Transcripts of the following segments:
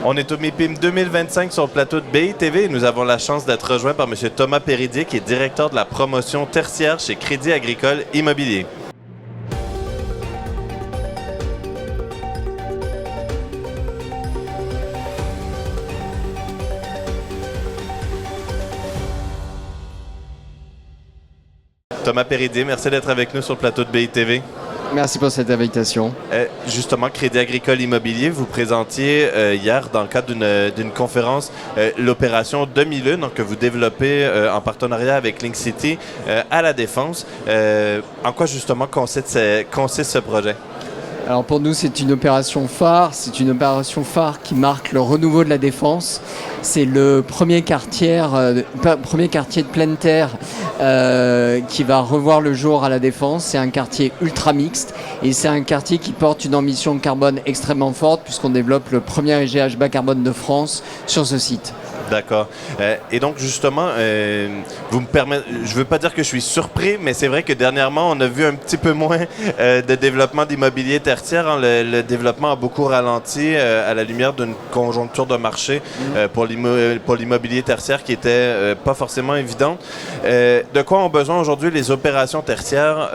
On est au MIPIM 2025 sur le plateau de BITV et nous avons la chance d'être rejoints par M. Thomas Péridier, qui est directeur de la promotion tertiaire chez Crédit Agricole Immobilier. Thomas Péridier, merci d'être avec nous sur le plateau de BITV. Merci pour cette invitation. Justement, Crédit Agricole Immobilier, vous présentiez hier dans le cadre d'une conférence l'opération Demi-Lune que vous développez en partenariat avec Link City à La Défense. En quoi justement consiste ce projet? Alors pour nous, c'est une opération phare. C'est une opération phare qui marque le renouveau de La Défense. C'est le premier quartier de pleine terre qui va revoir le jour à La Défense. C'est un quartier ultra mixte et c'est un quartier qui porte une ambition carbone extrêmement forte puisqu'on développe le premier EGH bas carbone de France sur ce site. D'accord. Et donc, justement, vous me permettez, je ne veux pas dire que je suis surpris, mais c'est vrai que dernièrement, on a vu un petit peu moins de développement d'immobilier tertiaire. Hein. Le développement a beaucoup ralenti à la lumière d'une conjoncture de marché pour l'immobilier tertiaire qui n'était pas forcément évidente. De quoi ont besoin aujourd'hui les opérations tertiaires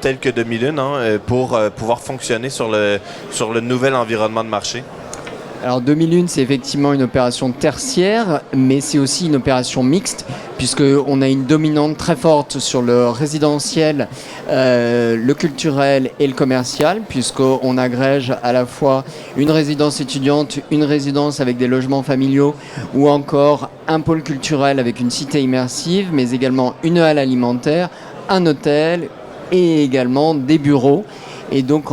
telles que Demi-Lune pour pouvoir fonctionner sur le nouvel environnement de marché? Alors Demi-Lune, c'est effectivement une opération tertiaire, mais c'est aussi une opération mixte, puisqu'on a une dominante très forte sur le résidentiel, le culturel et le commercial, puisqu'on agrège à la fois une résidence étudiante, une résidence avec des logements familiaux, ou encore un pôle culturel avec une cité immersive, mais également une halle alimentaire, un hôtel et également des bureaux. Et donc,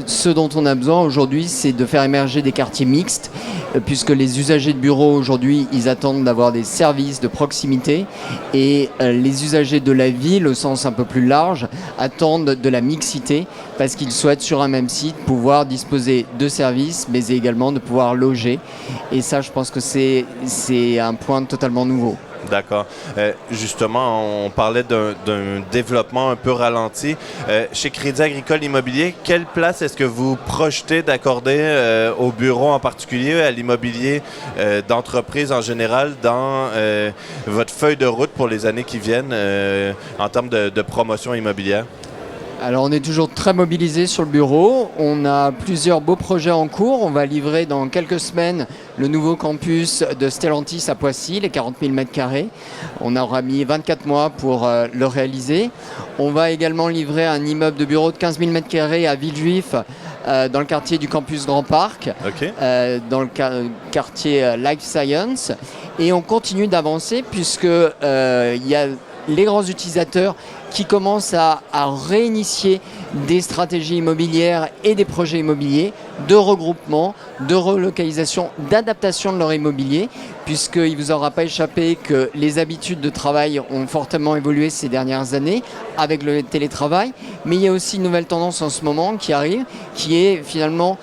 ce dont on a besoin aujourd'hui, c'est de faire émerger des quartiers mixtes, puisque les usagers de bureaux aujourd'hui, ils attendent d'avoir des services de proximité, et les usagers de la ville, au sens un peu plus large, attendent de la mixité, parce qu'ils souhaitent sur un même site pouvoir disposer de services, mais également de pouvoir loger. Et ça, je pense que c'est un point totalement nouveau. D'accord. Justement, on parlait d'un développement un peu ralenti. Chez Crédit Agricole Immobilier, quelle place est-ce que vous projetez d'accorder au bureau en particulier, à l'immobilier d'entreprise en général, dans votre feuille de route pour les années qui viennent en termes de promotion immobilière? Alors on est toujours très mobilisé sur le bureau, on a plusieurs beaux projets en cours, on va livrer dans quelques semaines le nouveau campus de Stellantis à Poissy, les 40 000 m². On aura mis 24 mois pour le réaliser. On va également livrer un immeuble de bureau de 15 000 m² à Villejuif, dans le quartier du campus Grand Parc, Okay. dans le quartier Life Science. Et on continue d'avancer puisque il y a les grands utilisateurs qui commencent à réinitier des stratégies immobilières et des projets immobiliers de regroupement, de relocalisation, d'adaptation de leur immobilier, puisqu'il ne vous aura pas échappé que les habitudes de travail ont fortement évolué ces dernières années avec le télétravail, mais il y a aussi une nouvelle tendance en ce moment qui arrive, qui est finalement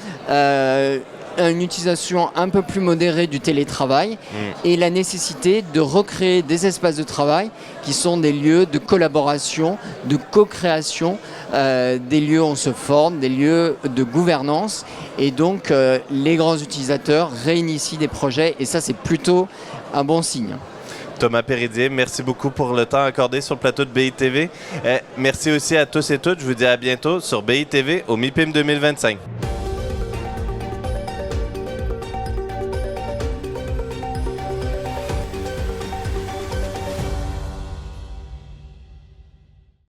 une utilisation un peu plus modérée du télétravail et la nécessité de recréer des espaces de travail qui sont des lieux de collaboration, de co-création, des lieux où on se forme, des lieux de gouvernance, et donc les grands utilisateurs réinitient des projets et ça c'est plutôt un bon signe. Thomas Péridier, merci beaucoup pour le temps accordé sur le plateau de BITV. Merci aussi à tous et toutes. Je vous dis à bientôt sur BITV au MIPIM 2025.